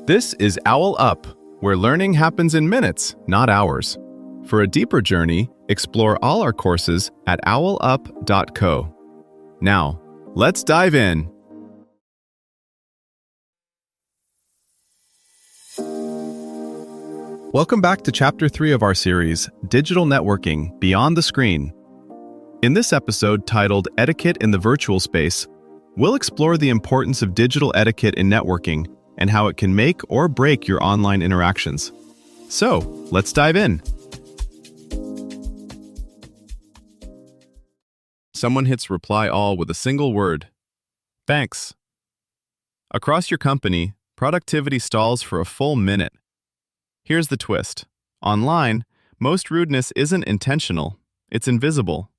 This is OwlUp, where learning happens in minutes, not hours. For a deeper journey, explore all our courses at owlup.co. Now, let's dive in. Welcome back to Chapter 3 of our series, Digital Networking Beyond the Screen. In this episode titled Etiquette in the Virtual Space, we'll explore the importance of digital etiquette in networking and how it can make or break your online interactions. So, let's dive in. Someone hits reply all with a single word. Thanks. Across your company, productivity stalls for a full minute. Here's the twist. Online, most rudeness isn't intentional, it's invisible.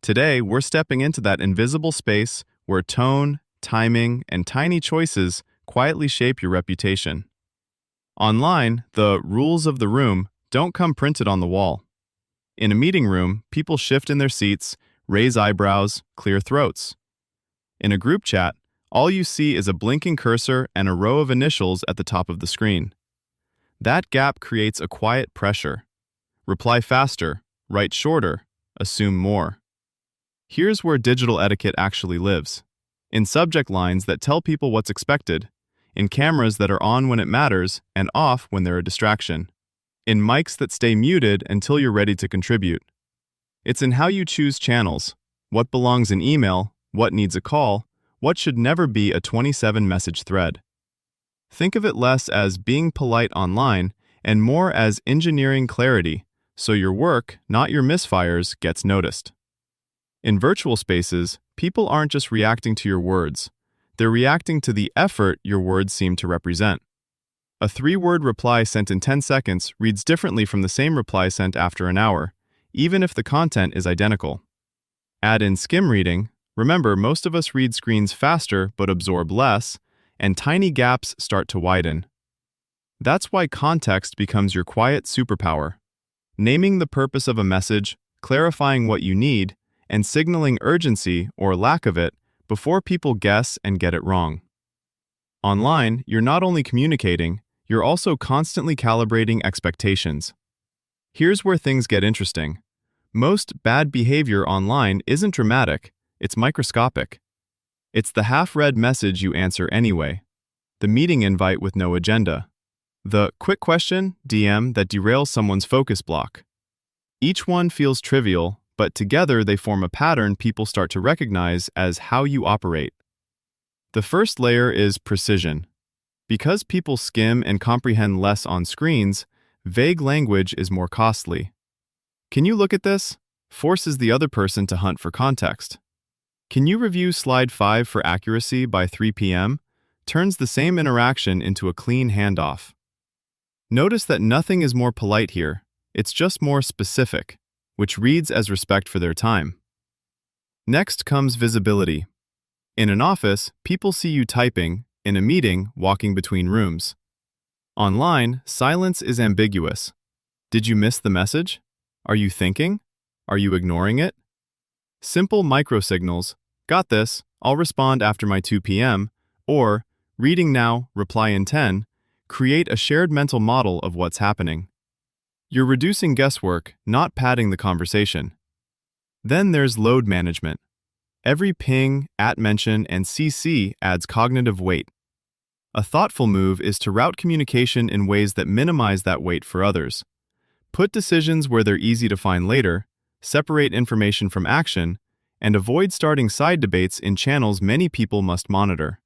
Today, we're stepping into that invisible space where tone, timing, and tiny choices quietly shape your reputation. Online, the rules of the room don't come printed on the wall. In a meeting room, people shift in their seats, raise eyebrows, clear throats. In a group chat, all you see is a blinking cursor and a row of initials at the top of the screen. That gap creates a quiet pressure. Reply faster, write shorter, assume more. Here's where digital etiquette actually lives. In subject lines that tell people what's expected, in cameras that are on when it matters and off when they're a distraction, in mics that stay muted until you're ready to contribute. It's in how you choose channels, what belongs in email, what needs a call, what should never be a 27-message thread. Think of it less as being polite online and more as engineering clarity, so your work, not your misfires, gets noticed. In virtual spaces, people aren't just reacting to your words. They're reacting to the effort your words seem to represent. A 3-word reply sent in 10 seconds reads differently from the same reply sent after an hour, even if the content is identical. Add in skim reading. Remember, most of us read screens faster but absorb less, and tiny gaps start to widen. That's why context becomes your quiet superpower. Naming the purpose of a message, clarifying what you need, and signaling urgency or lack of it before people guess and get it wrong. Online, you're not only communicating, you're also constantly calibrating expectations. Here's where things get interesting. Most bad behavior online isn't dramatic, it's microscopic. It's the half-read message you answer anyway, the meeting invite with no agenda, the quick question DM that derails someone's focus block. Each one feels trivial, but together they form a pattern people start to recognize as how you operate. The first layer is precision. Because people skim and comprehend less on screens, vague language is more costly. Can you look at this? Forces the other person to hunt for context. Can you review slide 5 for accuracy by 3 p.m.? Turns the same interaction into a clean handoff. Notice that nothing is more polite here, it's just more specific, which reads as respect for their time. Next comes visibility. In an office, people see you typing, in a meeting, walking between rooms. Online, silence is ambiguous. Did you miss the message? Are you thinking? Are you ignoring it? Simple microsignals, got this, I'll respond after my 2 p.m., or reading now, reply in 10, create a shared mental model of what's happening. You're reducing guesswork, not padding the conversation. Then there's load management. Every ping, @mention, and CC adds cognitive weight. A thoughtful move is to route communication in ways that minimize that weight for others. Put decisions where they're easy to find later, separate information from action, and avoid starting side debates in channels many people must monitor.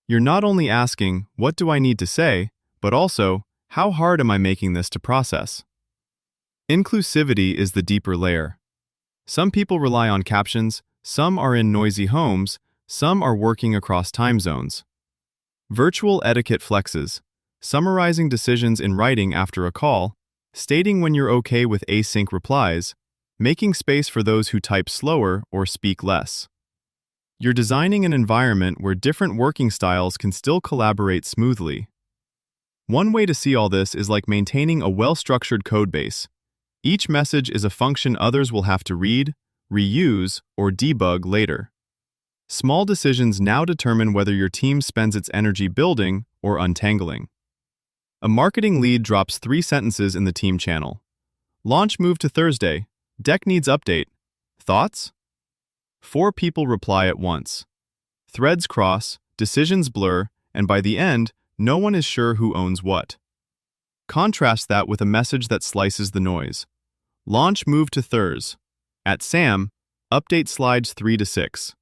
You're not only asking, what do I need to say, but also, how hard am I making this to process? Inclusivity is the deeper layer. Some people rely on captions, some are in noisy homes, some are working across time zones. Virtual etiquette flexes, summarizing decisions in writing after a call, stating when you're okay with async replies, making space for those who type slower or speak less. You're designing an environment where different working styles can still collaborate smoothly. One way to see all this is like maintaining a well-structured code base. Each message is a function others will have to read, reuse, or debug later. Small decisions now determine whether your team spends its energy building or untangling. A marketing lead drops 3 sentences in the team channel. Launch moved to Thursday. Deck needs update. Thoughts? 4 people reply at once. Threads cross, decisions blur, and by the end, no one is sure who owns what. Contrast that with a message that slices the noise. Launch moved to Thurs. At SAM, update slides 3 to 6.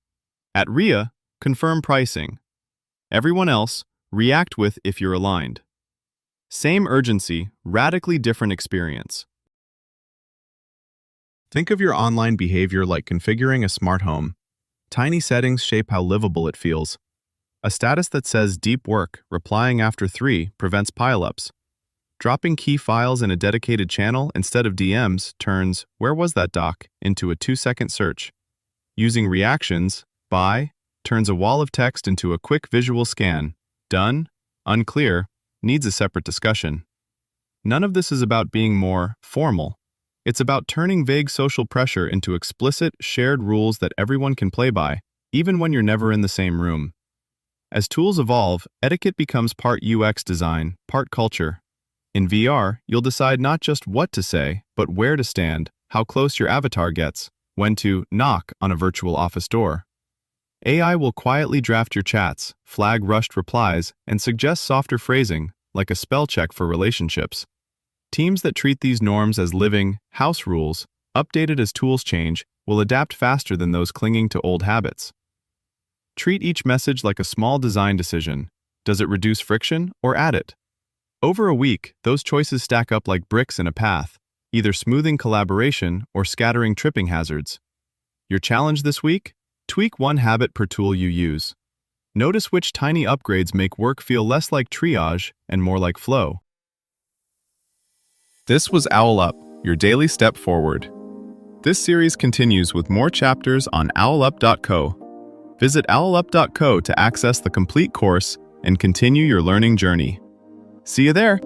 At RIA, confirm pricing. Everyone else, react with if you're aligned. Same urgency, radically different experience. Think of your online behavior like configuring a smart home. Tiny settings shape how livable it feels. A status that says deep work, replying after 3, prevents pileups. Dropping key files in a dedicated channel instead of DMs turns "Where was that doc?" into a 2-second search. Using reactions, by, turns a wall of text into a quick visual scan. Done? Unclear? Needs a separate discussion. None of this is about being more formal. It's about turning vague social pressure into explicit, shared rules that everyone can play by, even when you're never in the same room. As tools evolve, etiquette becomes part UX design, part culture. In VR, you'll decide not just what to say, but where to stand, how close your avatar gets, when to knock on a virtual office door. AI will quietly draft your chats, flag rushed replies, and suggest softer phrasing, like a spell check for relationships. Teams that treat these norms as living house rules, updated as tools change, will adapt faster than those clinging to old habits. Treat each message like a small design decision. Does it reduce friction or add it? Over a week, those choices stack up like bricks in a path, either smoothing collaboration or scattering tripping hazards. Your challenge this week? Tweak 1 habit per tool you use. Notice which tiny upgrades make work feel less like triage and more like flow. This was OwlUp, your daily step forward. This series continues with more chapters on OwlUp.co. Visit OwlUp.co to access the complete course and continue your learning journey. See you there!